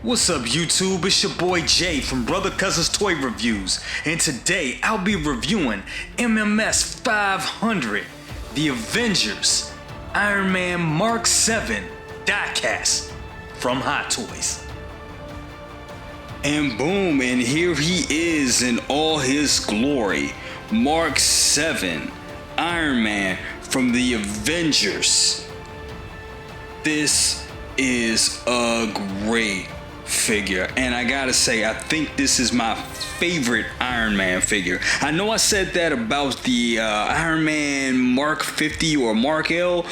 What's up YouTube, it's your boy Jay from Brother Cousin's Toy Reviews, and today I'll be reviewing MMS 500, the Avengers, Iron Man Mark 7 Diecast from Hot Toys. And boom, and here he is in all his glory, Mark 7 Iron Man from the Avengers. This is a great figure, and I gotta say, I think this is my favorite Iron Man figure. I know I said that about the Iron Man Mark 50 or Mark L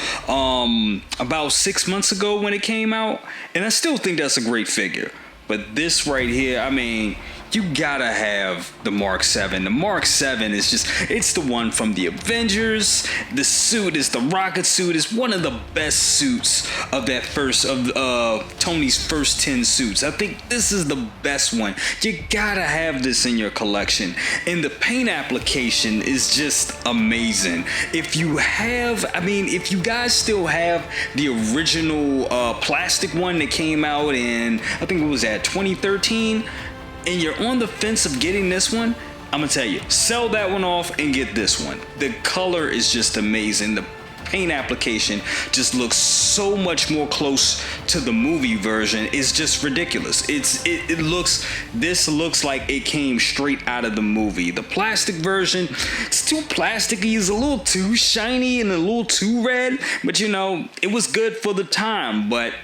about 6 months ago when it came out, and I still think that's a great figure. But this right here, I mean, you gotta have the Mark 7. The Mark 7 is just, it's the one from the Avengers. The suit is the rocket suit. It's one of the best suits of that Tony's first 10 suits. I think this is the best one. You gotta have this in your collection. And the paint application is just amazing. If you guys still have the original plastic one that came out in, I think it was at 2013, and you're on the fence of getting this one, I'm gonna tell you, sell that one off and get this one. The color is just amazing. The paint application just looks so much more close to the movie version. It's just ridiculous. This looks like it came straight out of the movie. The plastic version, it's too plasticky. It's a little too shiny and a little too red, but you know, it was good for the time. But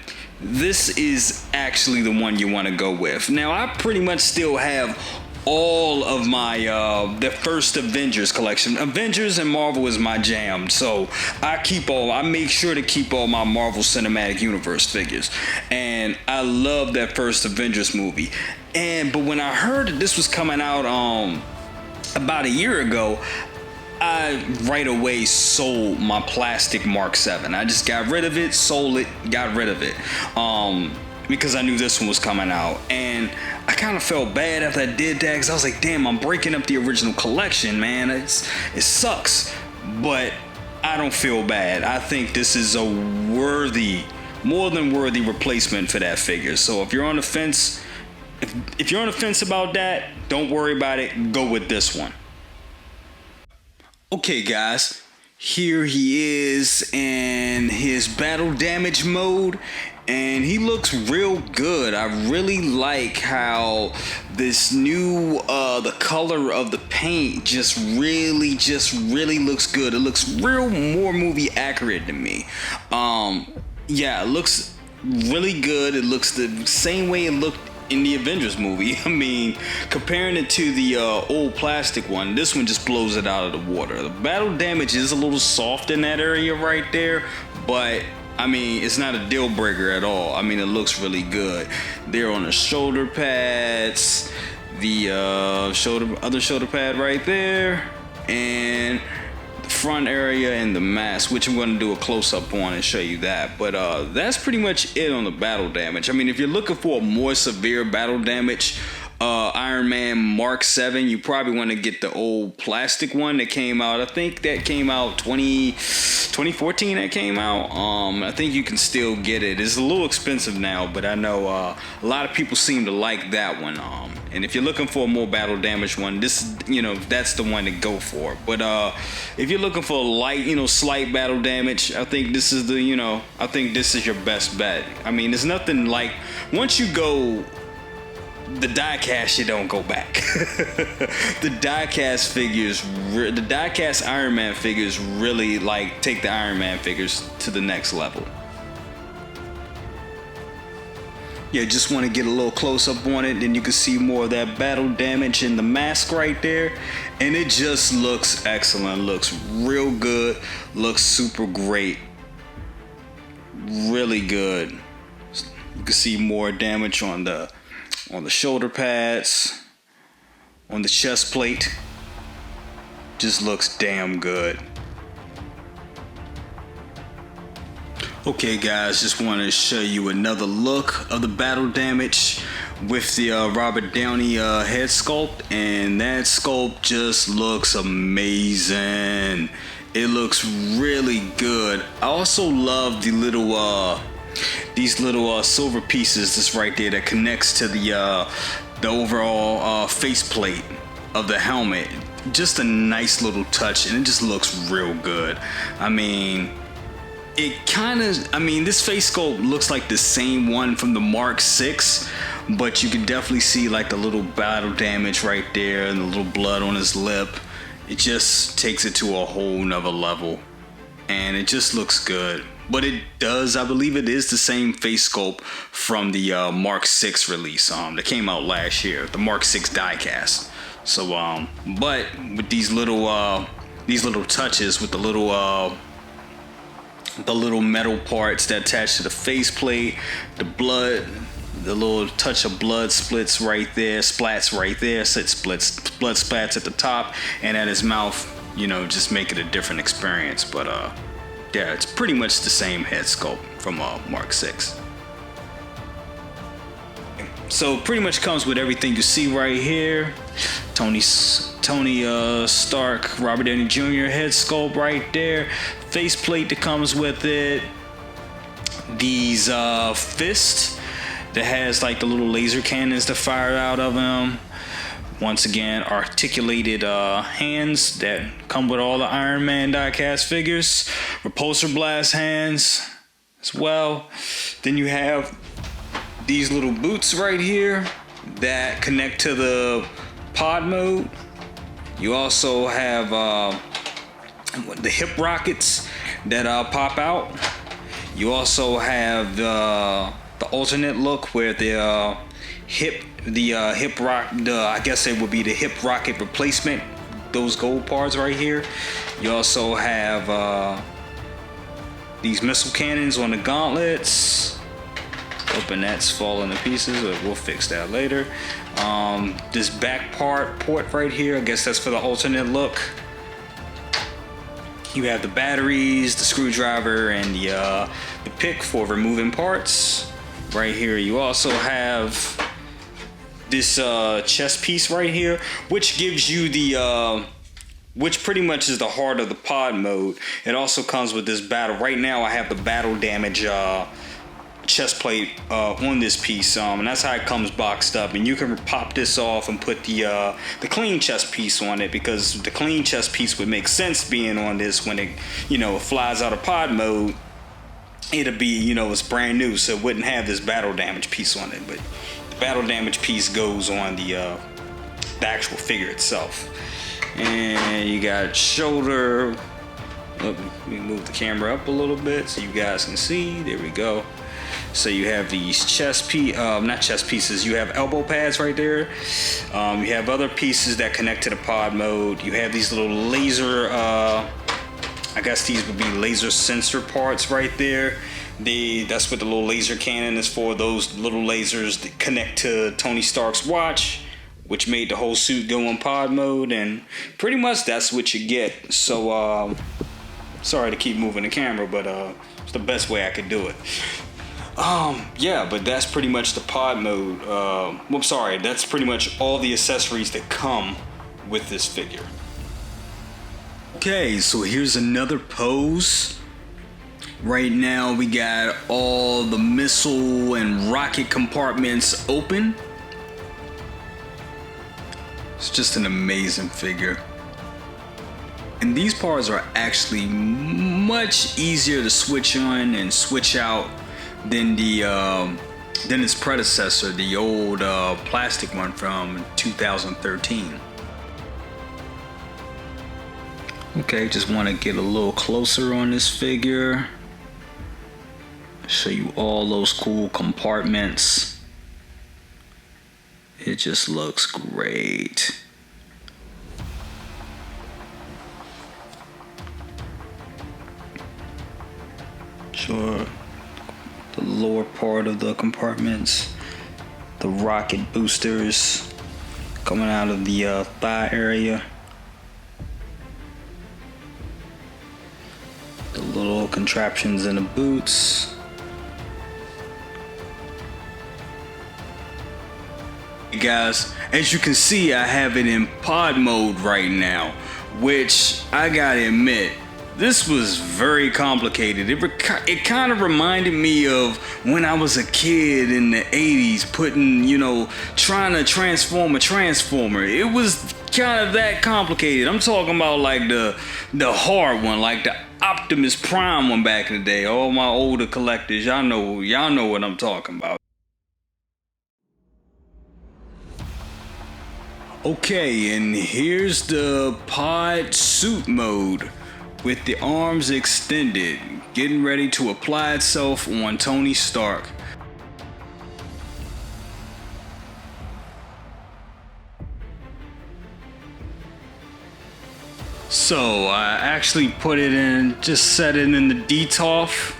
this is actually the one you want to go with. Now, I pretty much still have all of my the first Avengers collection. Avengers and Marvel is my jam, so I make sure to keep all my Marvel Cinematic Universe figures, and I love that first Avengers movie. But when I heard that this was coming out about a year ago, I right away sold my plastic Mark 7. I just got rid of it, sold it, got rid of it, because I knew this one was coming out. And I kind of felt bad after I did that, because I was like, damn, I'm breaking up the original collection, man. It sucks, but I don't feel bad. I think this is a more than worthy replacement for that figure. So if you're on the fence, if you're on the fence about that, don't worry about it. Go with this one. Okay guys, here he is in his battle damage mode, and he looks real good. I really like how this new the color of the paint just really looks good. It looks more movie accurate to me. Yeah, it looks really good. It looks the same way it looked in the Avengers movie. I mean, comparing it to the old plastic one, this one just blows it out of the water. The battle damage is a little soft in that area right there, but I mean, it's not a deal breaker at all. I mean, it looks really good. There on the shoulder pads, the other shoulder pad right there, and the front area and the mask, which I'm going to do a close-up on and show you that. But that's pretty much it on the battle damage. I mean, if you're looking for a more severe battle damage Iron Man Mark 7, you probably want to get the old plastic one that came out. I think that came out 2014 that came out. I think you can still get it. It's a little expensive now, but I know a lot of people seem to like that one. And if you're looking for a more battle damage one, this, that's the one to go for. But if you're looking for a light, slight battle damage, I think this is I think this is your best bet. I mean, there's nothing like, once you go the diecast, you don't go back. The diecast Iron Man figures really take the Iron Man figures to the next level. Yeah, just want to get a little close up on it, then you can see more of that battle damage in the mask right there, and it just looks excellent. Looks real good, looks super great, really good. You can see more damage on the shoulder pads, on the chest plate. Just looks damn good. Okay guys, just wanted to show you another look of the battle damage with the Robert Downey head sculpt, and that sculpt just looks amazing. It looks really good. I also love the little these little silver pieces that's right there that connects to the overall faceplate of the helmet. Just a nice little touch, and it just looks real good. I mean, this face sculpt looks like the same one from the Mark VI, but you can definitely see like the little battle damage right there and the little blood on his lip. It just takes it to a whole nother level, and it just looks good. But it does, I believe it is the same face sculpt from the Mark VI release that came out last year, the Mark VI Diecast. So, but with these little touches with the little metal parts that attach to the faceplate, the blood, the little touch of blood splats right there, so it splits, blood splats at the top and at his mouth, just make it a different experience. But yeah, it's pretty much the same head sculpt from Mark VI. So pretty much comes with everything you see right here. Tony Stark, Robert Downey Jr. head sculpt right there. Faceplate that comes with it. These fists that has like the little laser cannons that fire out of them. Once again, articulated hands that come with all the Iron Man diecast figures. Repulsor blast hands as well. Then you have these little boots right here that connect to the pod mode. You also have the hip rockets that pop out. You also have the alternate look where the hip rocket replacement, those gold parts right here. You also have these missile cannons on the gauntlets. Hoping that's falling to pieces, but we'll fix that later. This back port right here, I guess that's for the alternate look. You have the batteries, the screwdriver, and the pick for removing parts. Right here, you also have this chest piece right here, which gives you which pretty much is the heart of the pod mode. It also comes with this battle. Right now, I have the battle damage chest plate on this piece, and that's how it comes boxed up. And you can pop this off and put the clean chest piece on it, because the clean chest piece would make sense being on this when it flies out of pod mode. It'll be it's brand new, so it wouldn't have this battle damage piece on it. But the battle damage piece goes on the actual figure itself. And you got shoulder. Let me move the camera up a little bit so you guys can see. There we go. So you have these not chest pieces, you have elbow pads right there. You have other pieces that connect to the pod mode. You have these little laser, I guess these would be laser sensor parts right there. That's what the little laser cannon is for. Those little lasers that connect to Tony Stark's watch, which made the whole suit go in pod mode. And pretty much that's what you get. So, sorry to keep moving the camera, but it's the best way I could do it. Yeah, but that's pretty much the pod mode. That's pretty much all the accessories that come with this figure. Okay, so here's another pose. Right now we got all the missile and rocket compartments open. It's just an amazing figure. And these parts are actually much easier to switch on and switch out than its predecessor, the old plastic one from 2013. Okay, just want to get a little closer on this figure. Show you all those cool compartments. It just looks great. Sure. The lower part of the compartments, the rocket boosters coming out of the thigh area, the little contraptions in the boots. Hey guys, as you can see, I have it in pod mode right now, which I gotta admit, this was very complicated. It kind of reminded me of when I was a kid in the 80s, trying to transform a transformer. It was kind of that complicated. I'm talking about like the hard one, like the Optimus Prime one back in the day. All my older collectors, y'all know what I'm talking about. Okay, and here's the pod suit mode with the arms extended, getting ready to apply itself on Tony Stark. So I actually put it in, just set it in the DTOF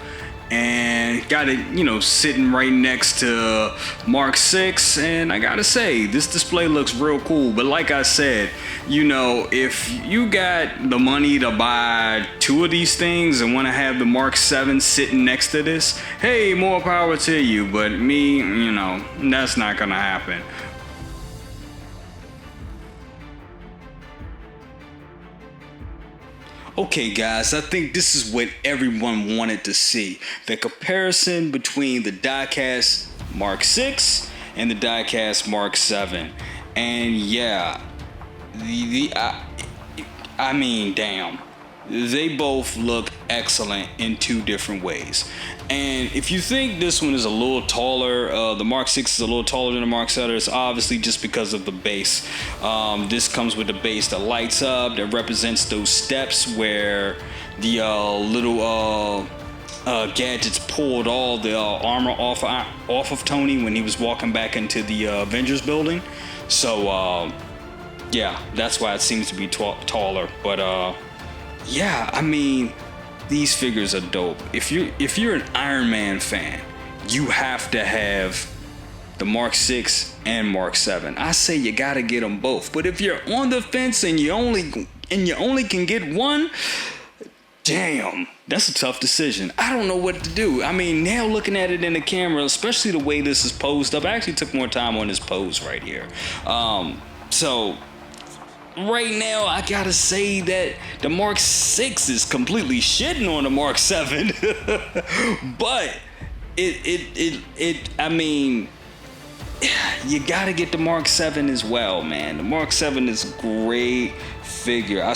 and got it, sitting right next to Mark 6. And I gotta say, this display looks real cool. But like I said, if you got the money to buy 2 of these things and want to have the Mark 7 sitting next to this, hey, more power to you. But me, that's not gonna happen. Okay guys, I think this is what everyone wanted to see. The comparison between the Diecast Mark 6 and the Diecast Mark 7. And yeah, I mean, damn. They both look excellent in 2 different ways. And if you think this one is a little taller, the Mark 6 is a little taller than the Mark 7, it's obviously just because of the base. This comes with the base that lights up, that represents those steps where the little gadgets pulled all the armor off of Tony when he was walking back into the Avengers building. So yeah, that's why it seems to be taller. But yeah, I mean, these figures are dope. If you're an Iron Man fan, you have to have the Mark 6 and Mark 7. I say you gotta get them both. But if you're on the fence and you only can get one, damn, that's a tough decision. I don't know what to do. I mean, now looking at it in the camera, especially the way this is posed up, I actually took more time on this pose right here. So right now, I gotta say that the Mark 6 is completely shitting on the Mark 7. But I mean, you gotta get the Mark 7 as well, man. The Mark 7 is a great figure. I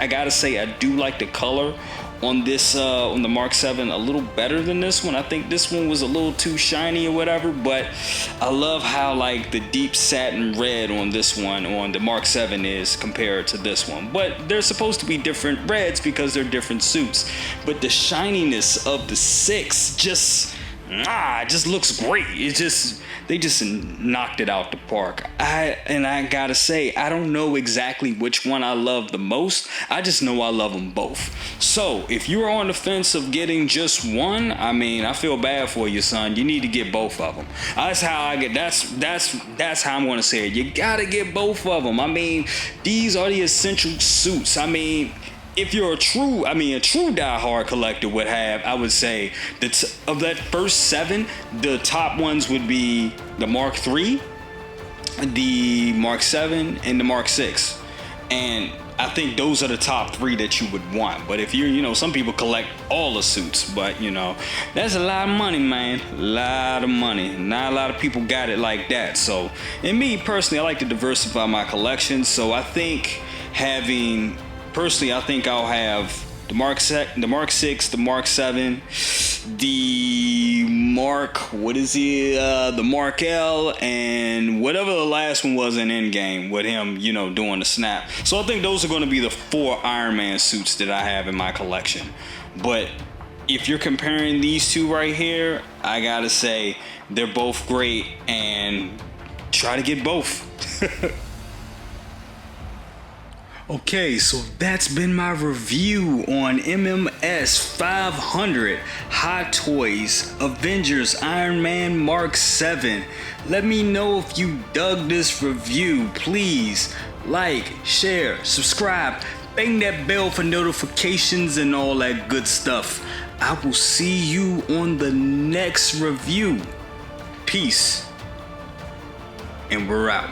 gotta say, I do like the color on this, on the Mark 7 a little better than this one. I think this one was a little too shiny or whatever, but I love how like the deep satin red on this one, on the Mark 7 is compared to this one. But they're supposed to be different reds because they're different suits. But the shininess of the 6 just looks great. They just knocked it out the park. I gotta say, I don't know exactly which one I love the most. I just know I love them both. So if you're on the fence of getting just one, I mean, I feel bad for you, son. You need to get both of them. That's how that's how I'm gonna say it. You gotta get both of them. I mean, these are the essential suits. I mean, if you're a true diehard collector would have, I would say that of that first 7, the top ones would be the Mark 3, the Mark 7, and the Mark 6. And I think those are the top 3 that you would want. But if you're, some people collect all the suits, but that's a lot of money, man. A lot of money. Not a lot of people got it like that. So, and me personally, I like to diversify my collection. So I think I think I'll have the Mark 6, the Mark 7, the the Mark L, and whatever the last one was in Endgame with him, doing the snap. So I think those are going to be the 4 Iron Man suits that I have in my collection. But if you're comparing these 2 right here, I gotta say they're both great, and try to get both. Okay, so that's been my review on MMS 500 Hot Toys Avengers Iron Man Mark 7. Let me know if you dug this review. Please like, share, subscribe, bang that bell for notifications and all that good stuff. I will see you on the next review. Peace. And we're out.